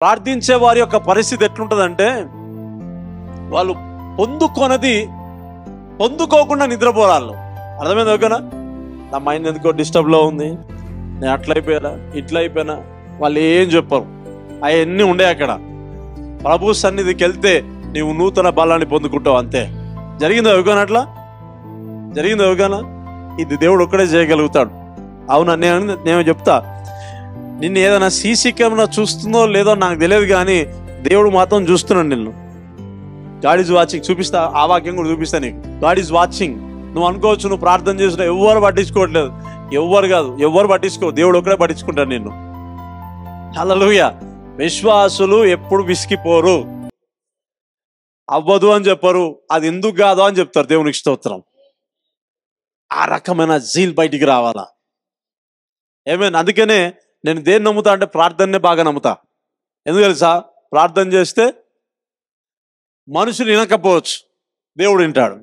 ప్రార్థించే వారి యొక్క పరిస్థితి ఎట్లుంటుందంటే, వాళ్ళు పొందుకోకుండా నిద్రపోరాళ్ళు. అర్థమైంది? ఓకేనా? నా మైండ్ ఎందుకో డిస్టర్బ్లో ఉంది, నేను అట్లయిపోయినా ఇట్లా అయిపోయినా, వాళ్ళు ఏం చెప్పరు. అవన్నీ ఉండే అక్కడ. ప్రభు సన్నిధికి వెళ్తే నీవు నూతన బలాన్ని పొందుకుంటావు, అంతే. జరిగిందా ఓకేనా? అట్లా జరిగిందా ఓకేనా? ఇది దేవుడు ఒక్కడే చేయగలుగుతాడు. అవునా? నేను చెప్తా, నిన్ను ఏదైనా సీసీ కెమెరా చూస్తుందో లేదో నాకు తెలియదు, కానీ దేవుడు మాత్రం చూస్తున్నాడు నిన్ను. God is watching. చూపిస్తా, ఆ వాక్యం కూడా చూపిస్తా నీకు. God is watching. నువ్వు అనుకోవచ్చు నువ్వు ప్రార్థన చేసినా ఎవ్వరు పట్టించుకోవట్లేదు. ఎవ్వరు పట్టించుకో, దేవుడు ఒక్కడే పట్టించుకుంటాడు నిన్ను. హల్లెలూయా. విశ్వాసులు ఎప్పుడు విసిగిపోరు. అవ్వదు అని చెప్పరు, అది ఎందుకు కాదు అని చెప్తారు. దేవునికి స్తోత్రం. ఆ రకమైన జీల్ బయటికి రావాలా. ఏమైనా? అందుకనే నేను దేన్ని నమ్ముతా అంటే ప్రార్థననే బాగా నమ్ముతా. ఎందుకు తెలుసా? ప్రార్థన చేస్తే మనుషులు వినకపోవచ్చు, దేవుడు వింటాడు.